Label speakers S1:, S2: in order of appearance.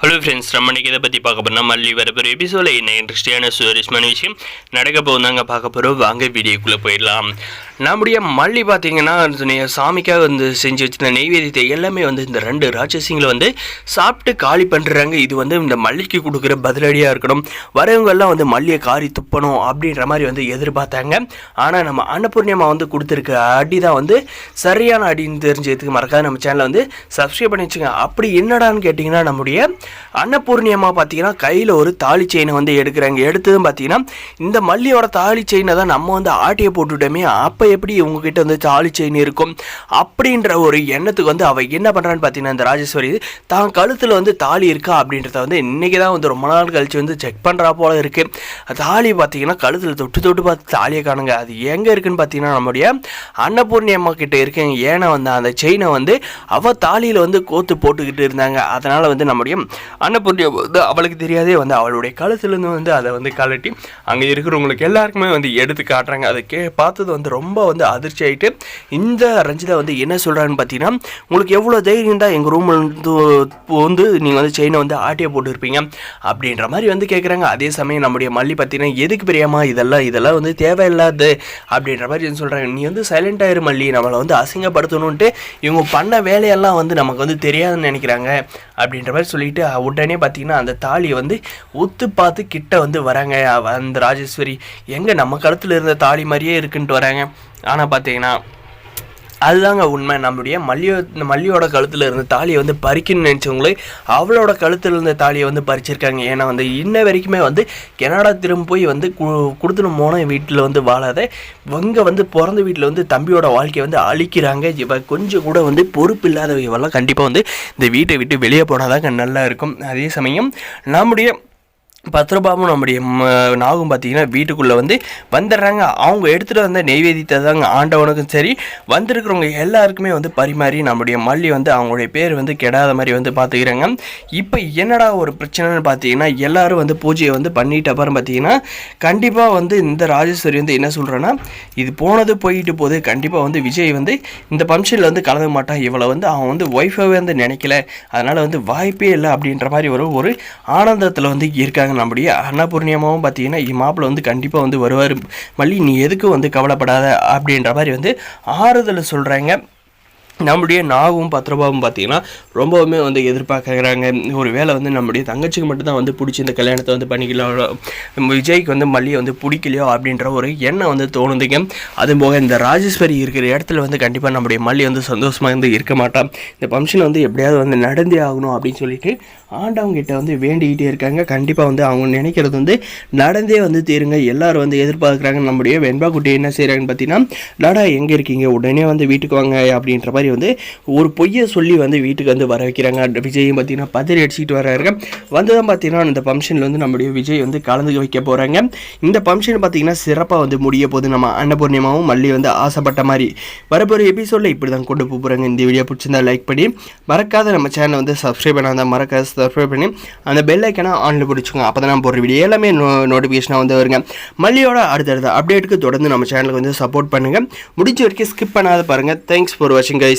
S1: Hello friends, நம்ம இன்றைக்கி இதை பற்றி பார்க்க போகிறோம். மல்லி வரப்போகிற எபிசோடில் என்ன இன்ட்ரெஸ்டிங்கான சுவாரஸ்யமான விஷயம் நடக்க போகுதாங்க பார்க்க போகிறோம். வாங்க வீடியோக்குள்ளே போயிடலாம். நம்முடைய மல்லி பார்த்தீங்கன்னா சாமிக்காக செஞ்சு வச்சுருந்த நெய்வேத்தியத்தை எல்லாமே இந்த ரெண்டு ராட்சசிங்களை சாப்பிட்டு காலி பண்ணுறாங்க. இது இந்த மல்லிக்கு கொடுக்குற பதிலடியாக இருக்கணும். வரவங்கெல்லாம் மல்லியை காரி துப்பணும் அப்படின்ற மாதிரி எதிர்பார்த்தாங்க. ஆனால் நம்ம அன்னபூர்ணியம்மா கொடுத்துருக்க அடி தான் சரியான அடின்னு தெரிஞ்சதுக்கு மறக்காத நம்ம சேனலை சப்ஸ்கிரைப் பண்ணி வச்சுங்க. அப்படி என்னடான்னு கேட்டிங்கன்னா, நம்முடைய அன்னபூர்ணியம்மா பார்த்தீங்கன்னா கையில் ஒரு தாலி செயினை எடுக்கிறாங்க. எடுத்ததும் பார்த்தீங்கன்னா இந்த மல்லியோட தாலி செயினை தான் நம்ம ஆட்டியை போட்டுவிட்டோமே, அப்போ எப்படி இவங்ககிட்ட தாலி செயின் இருக்கும் அப்படின்ற ஒரு எண்ணத்துக்கு அவள் என்ன பண்ணுறான்னு பார்த்தீங்கன்னா, இந்த ராஜேஸ்வரி தான் கழுத்தில் தாலி இருக்கா அப்படின்றத இன்றைக்கி தான் ரொம்ப நாள் கழிச்சு செக் பண்ணுறா போல இருக்குது. தாலி பார்த்தீங்கன்னா கழுத்தில் தொட்டு தொட்டு பார்த்து தாலியை காணுங்க. அது எங்கே இருக்குன்னு பார்த்தீங்கன்னா நம்முடைய அன்னபூர்ணியம்மா கிட்டே இருக்கேன். ஏன்னா அந்த செயினை அவள் தாலியில் கோத்து போட்டுக்கிட்டு இருந்தாங்க. அதனால் நம்முடைய அன்னபூர்ணியம் அவளுக்கு தெரியாதே அவளுடைய கழுத்துலேருந்து அதை கலட்டி அங்கே இருக்கிறவங்களுக்கு எல்லாருக்குமே எடுத்து காட்டுறாங்க. அதை பார்த்தது ரொம்ப அதிர்ச்சி ஆகிட்டு இந்த ரஞ்சிதா என்ன சொல்கிறான்னு பார்த்தீங்கன்னா, உங்களுக்கு எவ்வளோ தைரியம் தான் எங்கள் ரூமில் நீங்கள் செயினை ஆட்டியை போட்டுருப்பீங்க அப்படின்ற மாதிரி கேட்குறாங்க. அதே சமயம் நம்முடைய மல்லி பார்த்தீங்கன்னா, எதுக்கு பிரியாமா இதெல்லாம் தேவையில்லாது அப்படின்ற மாதிரி சொல்கிறாங்க. நீ சைலண்ட் ஆயிரு மல்லி, நம்மளை அசிங்கப்படுத்தணுன்ட்டு இவங்க பண்ண வேலையெல்லாம் நமக்கு தெரியாதுன்னு நினைக்கிறாங்க அப்படின்ற மாதிரி சொல்லிட்டு உடனே பார்த்தீங்கன்னா அந்த தாலியை ஒத்து பார்த்து கிட்ட வராங்க. அந்த ராஜேஸ்வரி எங்கே நம்ம கழுத்தில் இருந்த தாலி மாதிரியே இருக்குன்ட்டு வராங்க. ஆனால் பார்த்தீங்கன்னா அதுதாங்க உண்மை. நம்முடைய மல்லியோட கழுத்தில் இருந்த தாலியை பறிக்கணும்னு நினச்சவங்களே அவளோட கழுத்தில் இருந்த தாலியை பறிச்சிருக்காங்க. ஏன்னா இன்ன வரைக்குமே கனடா திரும்ப போய் கொடுத்துன்னு போன வீட்டில் வாழாத இவங்க பிறந்த வீட்டில் தம்பியோட வாழ்க்கையை அழிக்கிறாங்க. இவ கொஞ்சம் கூட பொறுப்பு இல்லாத இவெல்லாம் கண்டிப்பாக இந்த வீட்டை விட்டு வெளியே போனாதாங்க நல்லா இருக்கும். அதே சமயம் நம்முடைய பத்ரபாபும் நம்முடைய நாகும் பார்த்தீங்கன்னா வீட்டுக்குள்ளே வந்துடுறாங்க. அவங்க எடுத்துகிட்டு வந்த நெய்வேத்தியத்தை தாங்க ஆண்டவனுக்கும் சரி வந்திருக்கிறவங்க எல்லாருக்குமே பரிமாறி நம்முடைய மல்லி அவங்களுடைய பேர் கெடாத மாதிரி பார்த்துக்கிறாங்க. இப்போ என்னடா ஒரு பிரச்சனைன்னு பார்த்தீங்கன்னா, எல்லோரும் பூஜையை பண்ணிட்ட அப்புறம் பார்த்தீங்கன்னா கண்டிப்பாக இந்த ராஜேஸ்வரி என்ன சொல்கிறேன்னா, இது போனது போயிட்டு போகுது. கண்டிப்பாக விஜய் இந்த ஃபங்க்ஷனில் கலந்துக்க மாட்டான். இவளை அவன் ஒய்ஃபாகவே நினைக்கல, அதனால் வாய்ப்பே இல்லை அப்படின்ற மாதிரி ஒரு ஆனந்தத்தில் இருக்காங்க. நம்முடைய அன்னபூர்ணியமாவும் பார்த்தீங்கன்னா மாப்பிள்ளை கண்டிப்பாக வருவார் மல்லி, நீ எதுக்கு கவலைப்படாத அப்படின்ற மாதிரி ஆறுதல் சொல்கிறாங்க. நம்முடைய நாகும் பத்ரபாவும் பார்த்தீங்கன்னா ரொம்பவுமே எதிர்பார்க்குறாங்க. ஒரு வேளை நம்முடைய தங்கச்சிக்கு மட்டும்தான் பிடிச்சி இந்த கல்யாணத்தை பண்ணிக்கலாம், விஜய்க்கு மல்லியை பிடிக்கலையோ அப்படின்ற ஒரு எண்ணம் தோணுதுங்க. அதுபோக இந்த ராஜேஸ்வரி இருக்கிற இடத்துல கண்டிப்பாக நம்முடைய மல்லி சந்தோஷமாக இருக்க மாட்டான். இந்த ஃபங்க்ஷன் எப்படியாவது நடந்தே ஆகணும் அப்படின்னு சொல்லிட்டு ஆண்டவங்கிட்ட வேண்டிக்கிட்டே இருக்காங்க. கண்டிப்பாக அவங்க நினைக்கிறது நடந்தே தீருங்க. எல்லோரும் எதிர்பார்க்குறாங்க. நம்முடைய வெண்பா குட்டி என்ன செய்கிறாங்கன்னு பார்த்தீங்கன்னா, டாடா எங்கே இருக்கீங்க, உடனே வீட்டுக்கு வாங்க அப்படின்ற மாதிரி ஒரு பொய்யை சொல்லி வீட்டுக்கு வர வைக்கிறாங்க. விஜயும் பார்த்தீங்கன்னா பதறி அடிச்சுட்டு வர்றாரு. தான் பார்த்தீங்கன்னா இந்த ஃபங்க்ஷனில் நம்முடைய விஜய் கலந்துக்க வைக்க போகிறாங்க. இந்த ஃபங்க்ஷன் பார்த்தீங்கன்னா சிறப்பாக முடிய போது நம்ம அன்னபூர்ணியமாவும் மல்லி ஆசைப்பட்ட மாதிரி வரப்போகிற எபிசோடில் இப்படி தான் கொண்டு போகிறாங்க. இந்த வீடியோ பிடிச்சிருந்தா லைக் பண்ணி மறக்காத நம்ம சேனலை சப்ஸ்கிரைப் பண்ணாத மறக்காத சப்ஸ்கிரைப் பண்ணி அந்த பெல் ஐக்கனை ஆன்லைன் பிடிச்சிக்கோங்க. அப்போ தான் நான் போடுற வீடியோ எல்லாமே நோட்டிஃபிகேஷனாக வருங்க. மல்லியோட அடுத்தடுத்த அப்டேட்டுக்கு தொடர்ந்து நம்ம சேனலுக்கு சப்போர்ட் பண்ணுங்கள். முடிஞ்ச வரைக்கும் ஸ்கிப் பண்ணாத பாருங்கள். தேங்க்ஸ் ஃபார் வாட்சிங் கைஸ்.